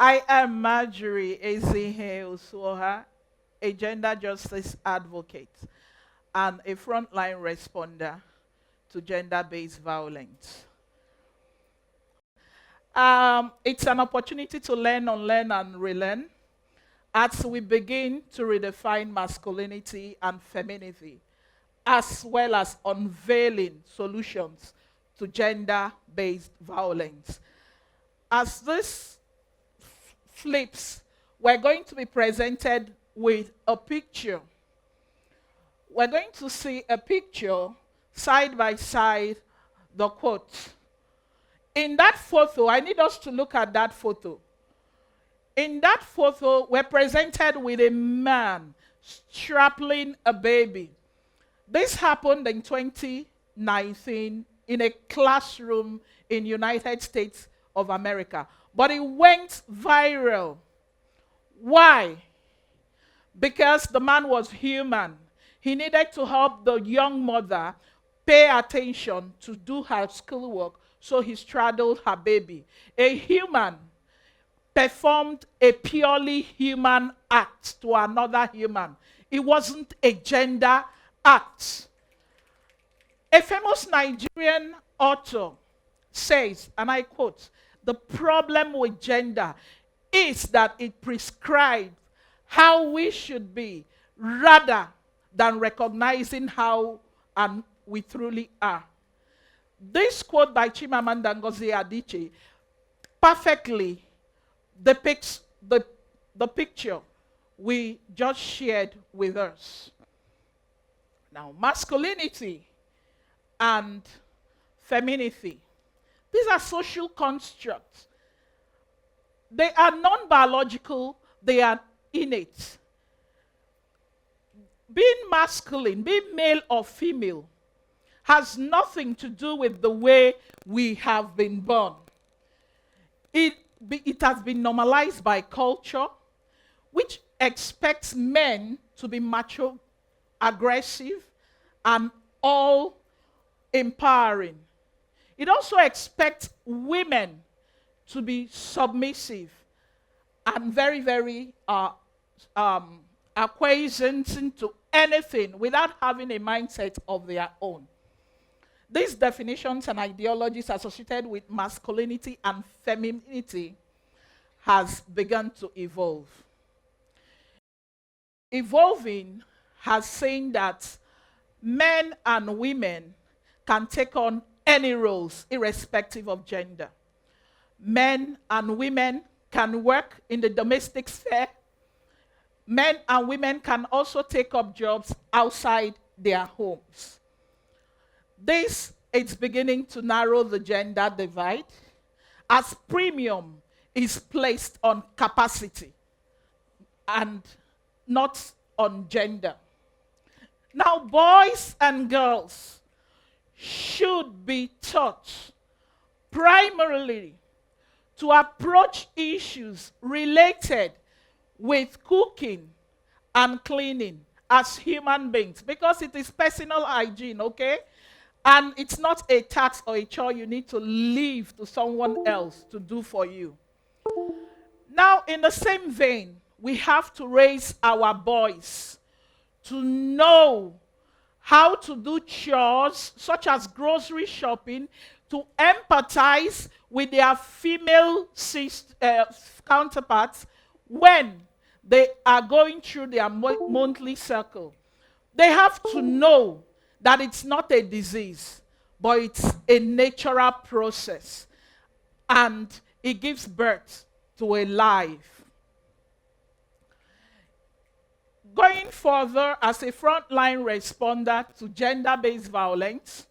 I am Marjorie EZIHE, a gender justice advocate and a frontline responder to gender-based violence. It's an opportunity to learn, unlearn, and relearn as we begin to redefine masculinity and femininity, as well as unveiling solutions to gender-based violence. As this flips, we're going to be presented with a picture. We're going to see a picture side by side, the quote. In that photo, I need us to look at that photo. In that photo, we're presented with a man strapping a baby. This happened in 2019 in a classroom in United States of America. But it went viral. Why? Because the man was human. He needed to help the young mother pay attention to do her schoolwork, so he straddled her baby. A human performed a purely human act to another human. It wasn't a gender act. A famous Nigerian author says, and I quote, "The problem with gender is that it prescribes how we should be rather than recognizing how and we truly are." This quote by Chimamanda Ngozi Adichie perfectly depicts the picture we just shared with us. Now, masculinity and femininity, these are social constructs. They are non-biological, they are innate. Being masculine, being male or female, has nothing to do with the way we have been born. It has been normalized by culture, which expects men to be macho, aggressive, and all empowering. It also expects women to be submissive and very, very acquiescent to anything without having a mindset of their own. These definitions and ideologies associated with masculinity and femininity has begun to evolve. Evolving has seen that men and women can take on any roles irrespective of gender. Men and women can work in the domestic sphere. Men and women can also take up jobs outside their homes. This is beginning to narrow the gender divide as premium is placed on capacity and not on gender. Now, boys and girls should be taught primarily to approach issues related with cooking and cleaning as human beings, because it is personal hygiene, okay? And it's not a task or a chore you need to leave to someone else to do for you. Now, in the same vein, we have to raise our boys to know how to do chores such as grocery shopping, to empathize with their female counterparts when they are going through their monthly circle. They have to know that it's not a disease, but it's a natural process, and it gives birth to a life. Going further, as a frontline responder to gender-based violence,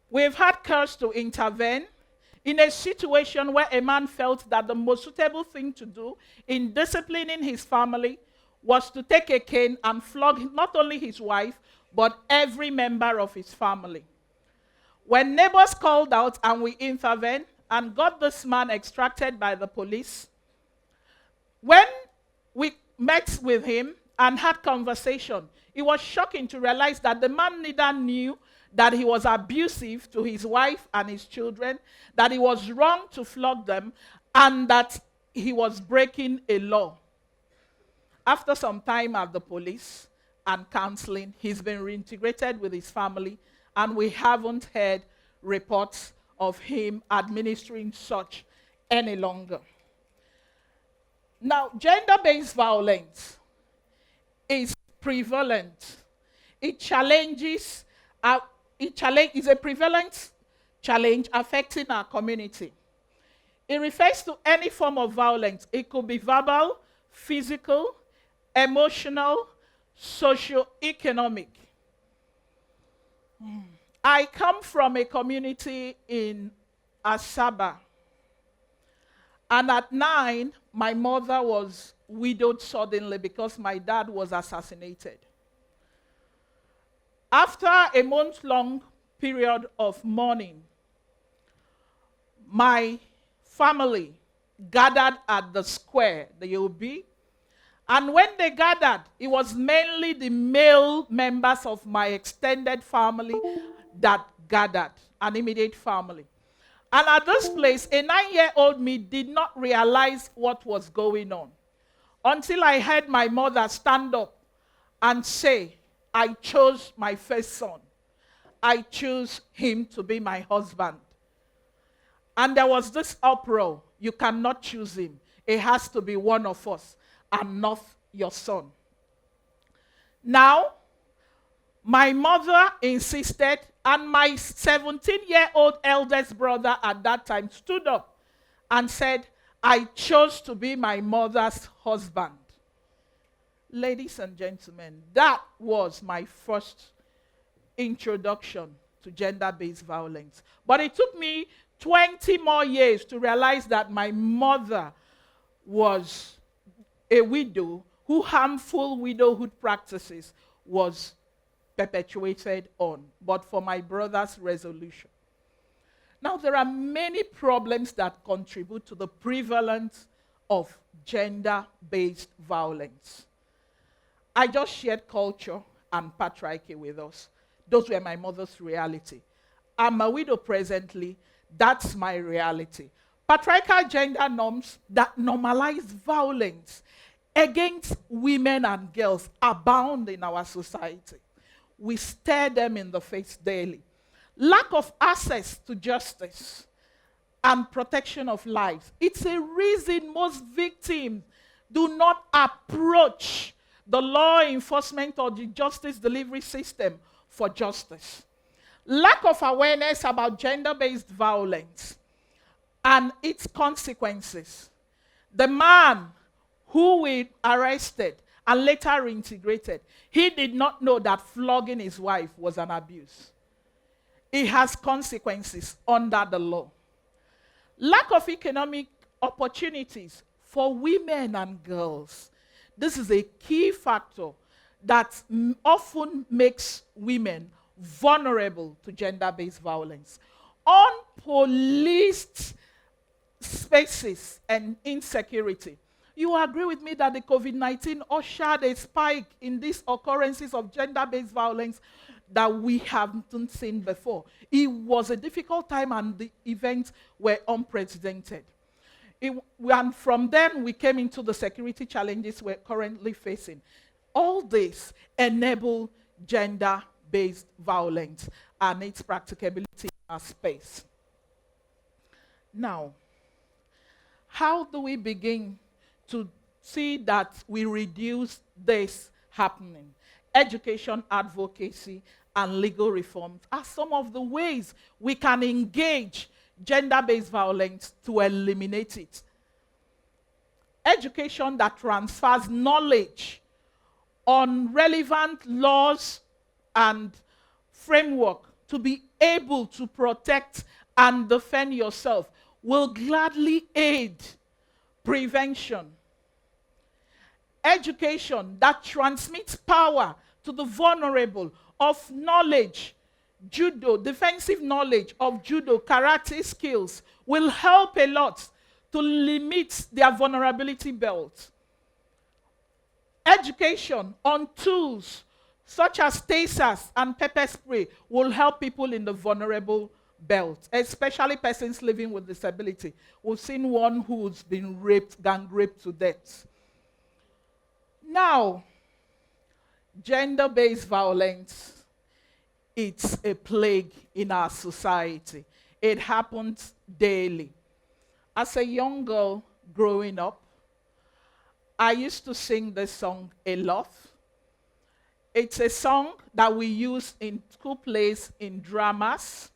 we've had courage to intervene in a situation where a man felt that the most suitable thing to do in disciplining his family was to take a cane and flog not only his wife, but every member of his family. When neighbors called out and we intervened and got this man extracted by the police, when we met with him and had conversation, it was shocking to realize that the man neither knew that he was abusive to his wife and his children, that it was wrong to flog them, and that he was breaking a law. After some time at the police and counseling, he's been reintegrated with his family, and we haven't heard reports of him administering such any longer. Now, gender-based violence is prevalent. It challenges, is a prevalent challenge affecting our community. It refers to any form of violence. It could be verbal, physical, emotional, socio-economic. I come from a community in Asaba. And at 9, my mother was widowed suddenly because my dad was assassinated. After a month-long period of mourning, my family gathered at the square, the OB, and when they gathered, it was mainly the male members of my extended family that gathered, an immediate family. And at this place, a 9-year-old me did not realize what was going on until I heard my mother stand up and say, I chose my first son. I choose him to be my husband. And there was this uproar. You cannot choose him. It has to be one of us and not your son. Now, my mother insisted, and my 17-year-old eldest brother at that time stood up and said, I chose to be my mother's husband. Ladies and gentlemen, that was my first introduction to gender-based violence. But it took me 20 more years to realize that my mother was a widow who harmful widowhood practices was perpetuated on, but for my brother's resolution. Now, there are many problems that contribute to the prevalence of gender-based violence. I just shared culture and patriarchy with us. Those were my mother's reality. I'm a widow presently. That's my reality. Patriarchal gender norms that normalize violence against women and girls abound in our society. We stare them in the face daily. Lack of access to justice and protection of lives. It's a reason most victims do not approach the law enforcement or the justice delivery system for justice. Lack of awareness about gender-based violence and its consequences. The man who we arrested and later reintegrated, he did not know that flogging his wife was an abuse. It has consequences under the law. Lack of economic opportunities for women and girls. This is a key factor that often makes women vulnerable to gender-based violence. Unpoliced spaces and insecurity. You agree with me that the COVID-19 ushered a spike in these occurrences of gender-based violence that we haven't seen before. It was a difficult time and the events were unprecedented. And from then, we came into the security challenges we're currently facing. All this enable gender-based violence and its practicability in our space. Now, how do we begin to see that we reduce this happening? Education, advocacy, and legal reforms are some of the ways we can engage gender-based violence to eliminate it. Education that transfers knowledge on relevant laws and framework to be able to protect and defend yourself will gladly aid prevention. Education that transmits power to the vulnerable of knowledge, judo, defensive knowledge of judo, karate skills will help a lot to limit their vulnerability belt. Education on tools such as tasers and pepper spray will help people in the vulnerable belt, especially persons living with disability. We've seen one who's been raped, gang raped to death. Now, gender-based violence, it's a plague in our society. It happens daily. As a young girl growing up, I used to sing this song a lot. It's a song that we use in school plays, in dramas.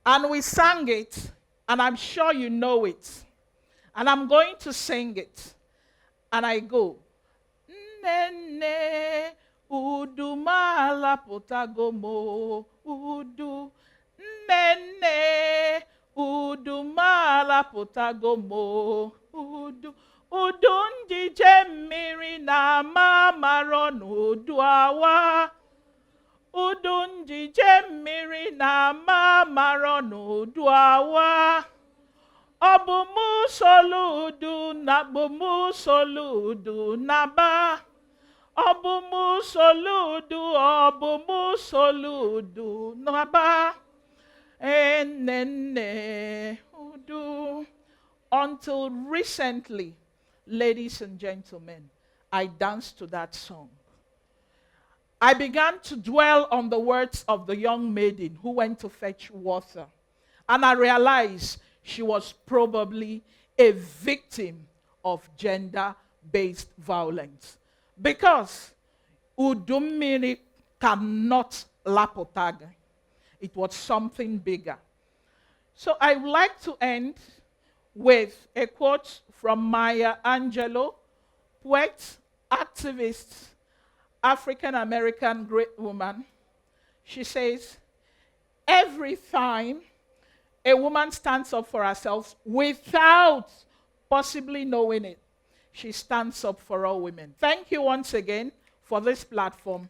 And we sang it, and I'm sure you know it. And I'm going to sing it. And I go, Nene, udu mala potagomo, udu. Nene, udu mala potagomo, udu. Udunji jemiri na mamaron udu awa. Udunji jemiri na mamaron udu awa. Obumu soludu na bumu soludu na ba. Obumu soludu na ba. Enene udu. Until recently, ladies and gentlemen, I danced to that song. I began to dwell on the words of the young maiden who went to fetch water. And I realized she was probably a victim of gender-based violence. Because Udumiri cannot lapotaga. It was something bigger. So I would like to end with a quote from Maya Angelou, poet, activist, African-American great woman. She says, every time a woman stands up for herself without possibly knowing it, she stands up for all women. Thank you once again for this platform.